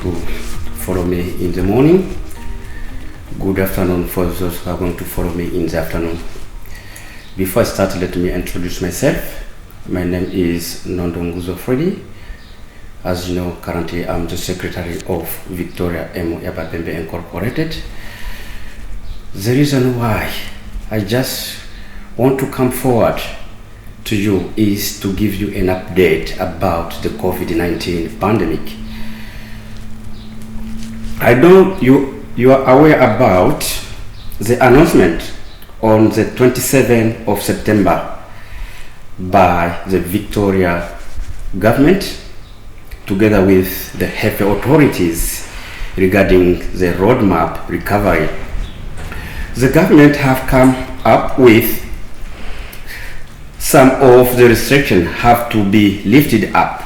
to follow me in the morning. Good afternoon for those who are going to follow me in the afternoon. Before I start, let me introduce myself. My name is Nondonguzo Freddy. As you know, currently I'm the secretary of Victoria Emu Yababembe Incorporated. The reason why I just want to come forward to you is to give you an update about the COVID-19 pandemic. I know you are aware about the announcement on the 27th of September by the Victoria government together with the health authorities regarding the roadmap recovery. The government have come up with some of the restrictions have to be lifted up.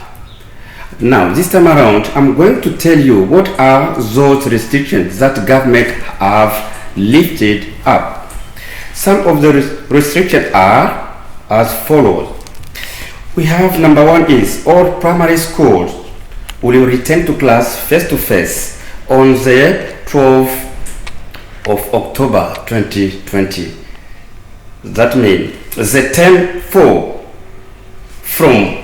Now, this time around, I'm going to tell you what are those restrictions that government have lifted up. Some of the restrictions are as follows. We have number one is all primary schools will return to class face-to-face on the 12th of October 2020. That means the term 4 from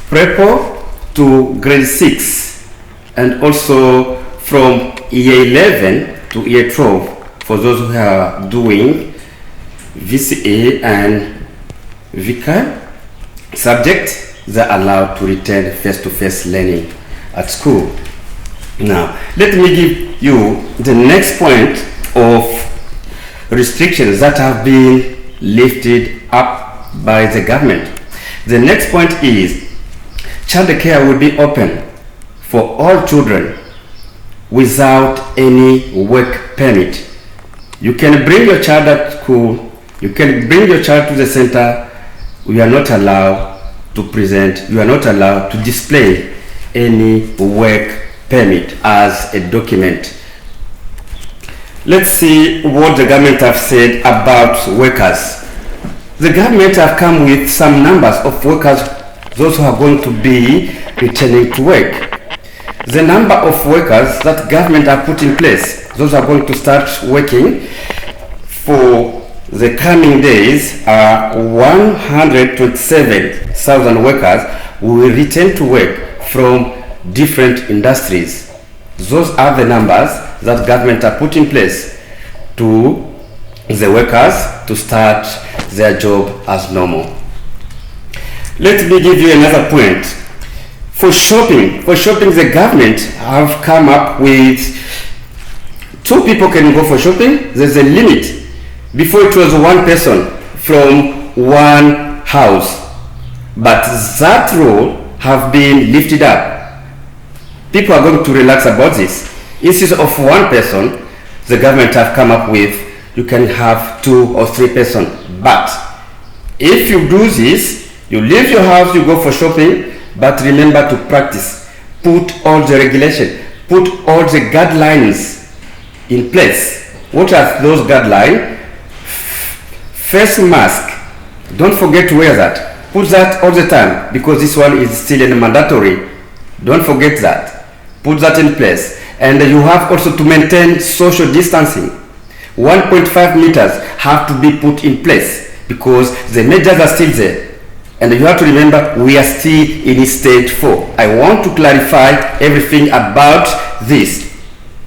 Prepo to grade 6 and also from year 11 to year 12 for those who are doing VCA and VCA subject, they are allowed to return face-to-face learning at school. Now, let me give you the next point of restrictions that have been lifted up by the government. The next point is child care will be open for all children without any work permit. You can bring your child at school, you can bring your child to the center. We are not allowed to present, you are not allowed to display any work permit as a document. Let's see what the government have said about workers. The government have come with some numbers of workers, those who are going to be returning to work. The number of workers that government have put in place, those are going to start working for the coming days are 127,000 workers who will return to work from different industries. Those are the numbers that government are put in place to the workers to start their job as normal. Let me give you another point. For shopping, the government have come up with 2 people can go for shopping. There's a limit. Before it was 1 person from 1 house, but that rule have been lifted up. People are going to relax about this. Instead of 1 person, the government have come up with you can have 2 or 3 persons. But if you do this, you leave your house, you go for shopping, but remember to practice. Put all the regulation, put all the guidelines in place. What are those guidelines? Face mask. Don't forget to wear that. Put that all the time because this one is still mandatory. Don't forget that. Put that in place. And you have also to maintain social distancing. 1.5 meters have to be put in place because the measures are still there. And you have to remember we are still in stage 4. I want to clarify everything about this.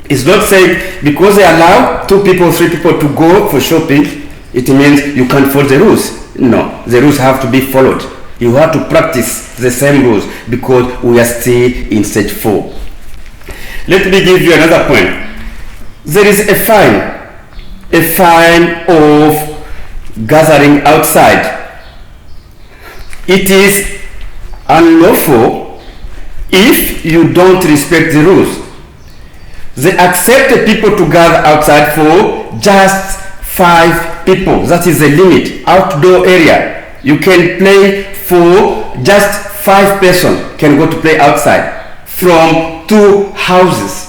It's not saying because they allow 2 people, 3 people to go for shopping, it means you can't follow the rules. No, the rules have to be followed. You have to practice the same rules because we are still in stage 4. Let me give you another point. There is a fine of gathering outside. It is unlawful if you don't respect the rules. They accept people to gather outside for just 5 people. That is the limit. Outdoor area. You can play for just 5 persons can go to play outside from 2 houses.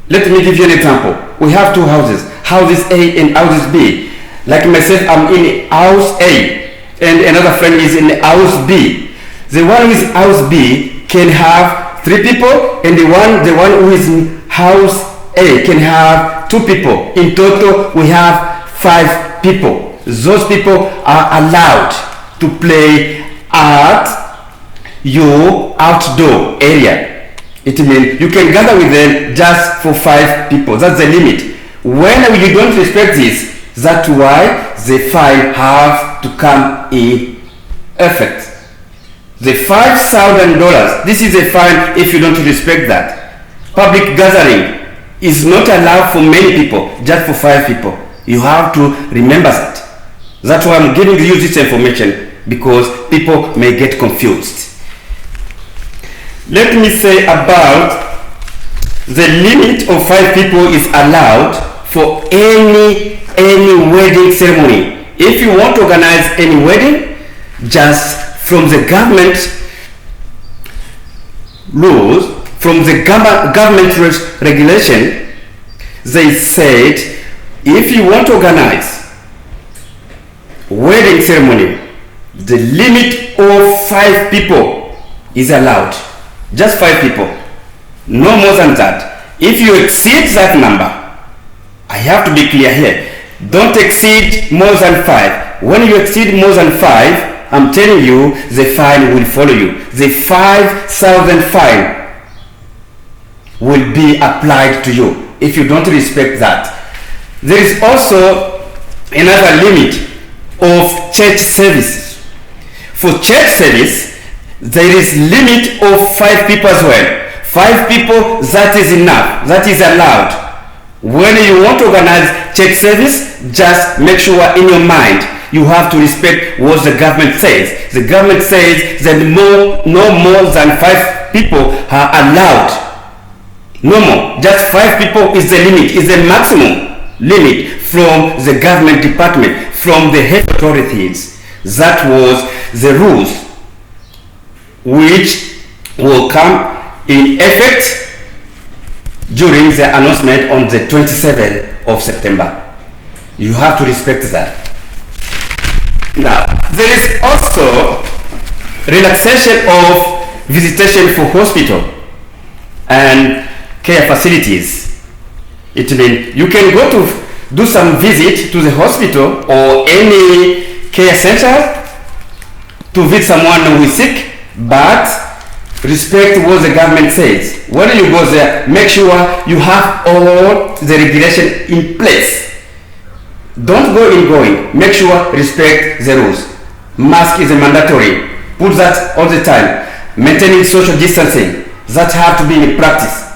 Let me give you an example. We have 2 houses. Houses A and houses B. Like myself, I'm in house A and another friend is in house B. The one with house B can have 3 people, and the one who is in house A can have 2 people. In total, we have 5 people. Those people are allowed to play at your outdoor area. It means you can gather with them just for 5 people. That's the limit. When you don't respect this, that's why the fine have to come in effect. The $5,000, this is a fine if you don't respect that. Public gathering is not allowed for many people, just for 5 people. You have to remember that. That's why I'm giving you this information, because people may get confused. Let me say about the limit of 5 people is allowed for any wedding ceremony. If you want to organize any wedding, just from the government rules, from the government regulation, they said if you want to organize wedding ceremony, the limit of 5 people is allowed. Just 5 people, no more than that. If you exceed that number, I have to be clear here, don't exceed more than 5. When you exceed more than 5, I'm telling you, the fine will follow you. The 5,000 fine will be applied to you if you don't respect that. There is also another limit of church services. For church service, there is limit of 5 people as well. 5 people, that is enough. That is allowed. When you want to organize church service, just make sure in your mind you have to respect what the government says. The government says that no more than 5 people are allowed. No more. Just 5 people is the limit, is the maximum limit from the government department, from the health authorities. That was the rules which will come in effect during the announcement on the 27th of September. You have to respect that. Now, there is also relaxation of visitation for hospital and care facilities. It means you can go to do some visit to the hospital or any care center to visit someone who is sick, but respect what the government says. When you go there, make sure you have all the regulation in place. Don't go in going. Make sure respect the rules. Mask is a mandatory. Put that all the time. Maintaining social distancing. That have to be in practice.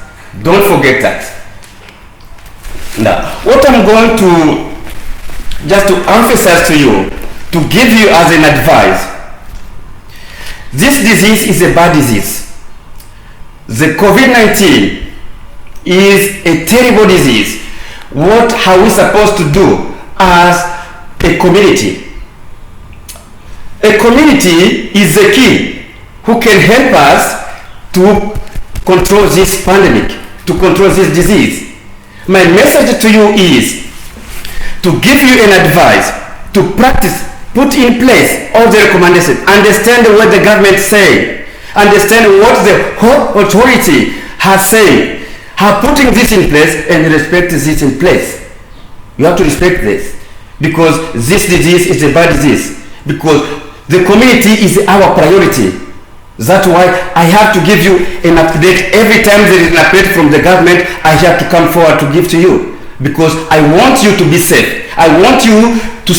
Don't forget that. Now, what I'm going to just to emphasize to you, to give you as an advice, this disease is a bad disease. The COVID-19 is a terrible disease. What are we supposed to do as a community? A community is the key who can help us to control this pandemic, to control this disease. My message to you is to give you an advice, to practice, put in place all the recommendations, understand what the government say, understand what the whole authority has said, are putting this in place, and respect this in place. You have to respect this, because this disease is a bad disease, because the community is our priority. That's why I have to give you an update. Every time there is an update from the government, I have to come forward to give to you, because I want you to be safe. I want you to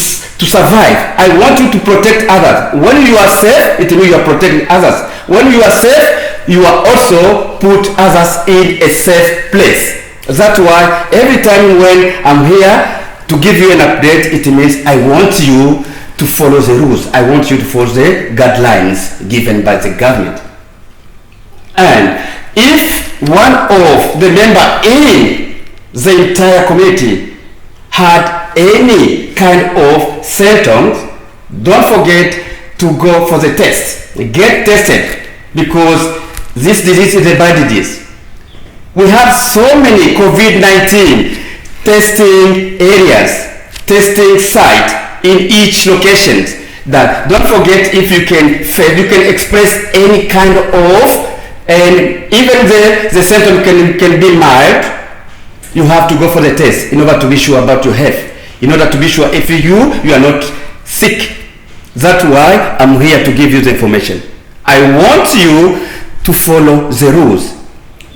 survive. I want you to protect others. When you are safe, it means you are protecting others. When you are safe, you are also put others in a safe place. That's why every time when I'm here to give you an update, it means I want you to follow the rules. I want you to follow the guidelines given by the government. And if one of the members in the entire community had any kind of symptoms, don't forget to go for the test. Get tested, because this disease is a bad disease. We have so many COVID-19 testing areas, testing sites in each location, that don't forget, if you can express any kind of and even the symptom can be mild, you have to go for the test in order to be sure about your health, in order to be sure if you are not sick. That's why I'm here to give you the information. I want you to follow the rules.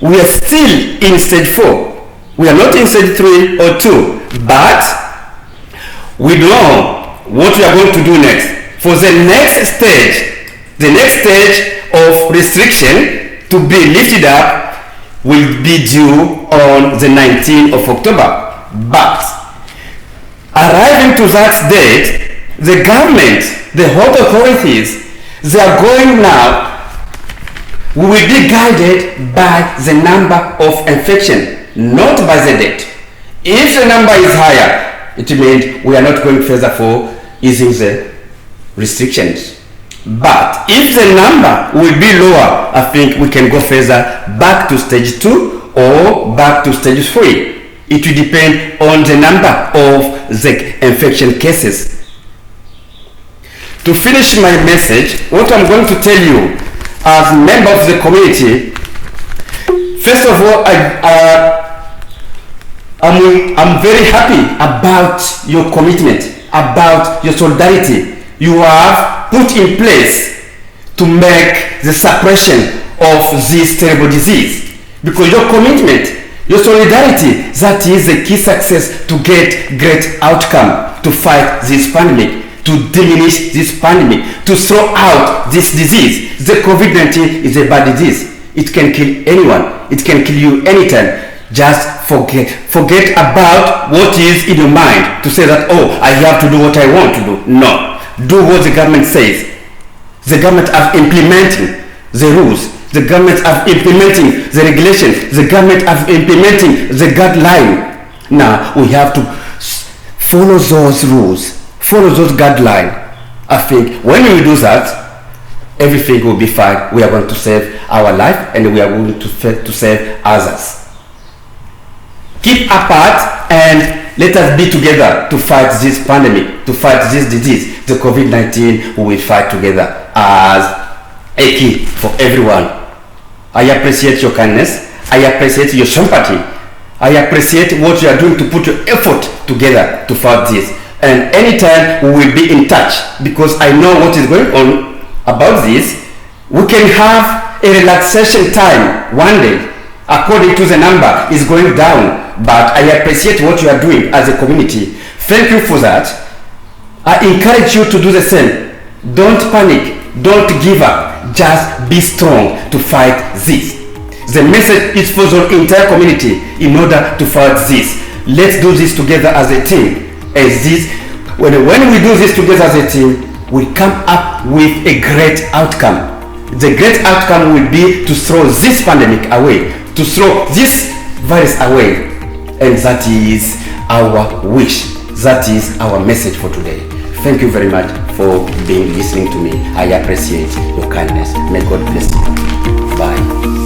We are still in stage 4. We are not in stage 3 or 2, but we know what we are going to do next. For the next stage of restriction to be lifted up will be due on the 19th of October. But arriving to that date, the government, the health authorities, they are going now, we will be guided by the number of infection, not by the date. If the number is higher, it means we are not going further for easing the restrictions. But if the number will be lower, I think we can go further back to stage 2 or back to stage 3. It will depend on the number of the infection cases. To finish my message, what I'm going to tell you as a member of the community, first of all, I'm very happy about your commitment, about your solidarity you have put in place to make the suppression of this terrible disease. Because your commitment, your solidarity, that is the key success to get great outcome to fight this pandemic, to diminish this pandemic, to throw out this disease. The COVID-19 is a bad disease. It can kill anyone. It can kill you anytime. Just forget about what is in your mind to say that, oh, I have to do what I want to do. No. Do what the government says. The government are implementing the rules. The government are implementing the regulations. The government are implementing the guideline. Now we have to follow those rules. Follow those guidelines. I think when we do that, everything will be fine. We are going to save our life and we are going to save others. Keep apart and let us be together to fight this pandemic, to fight this disease, the COVID-19. We will fight together as a key for everyone. I appreciate your kindness. I appreciate your sympathy. I appreciate what you are doing to put your effort together to fight this. And anytime we will be in touch, because I know what is going on about this. We can have a relaxation time one day according to the number is going down, but I appreciate what you are doing as a community. Thank you for that. I encourage you to do the same. Don't panic, don't give up, just be strong to fight this. The message is for the entire community in order to fight this. Let's do this together as a team. As this, when we do this together as a team, we come up with a great outcome. The great outcome will be to throw this pandemic away, to throw this virus away. And that is our wish. That is our message for today. Thank you very much for being listening to me. I appreciate your kindness. May God bless you. Bye.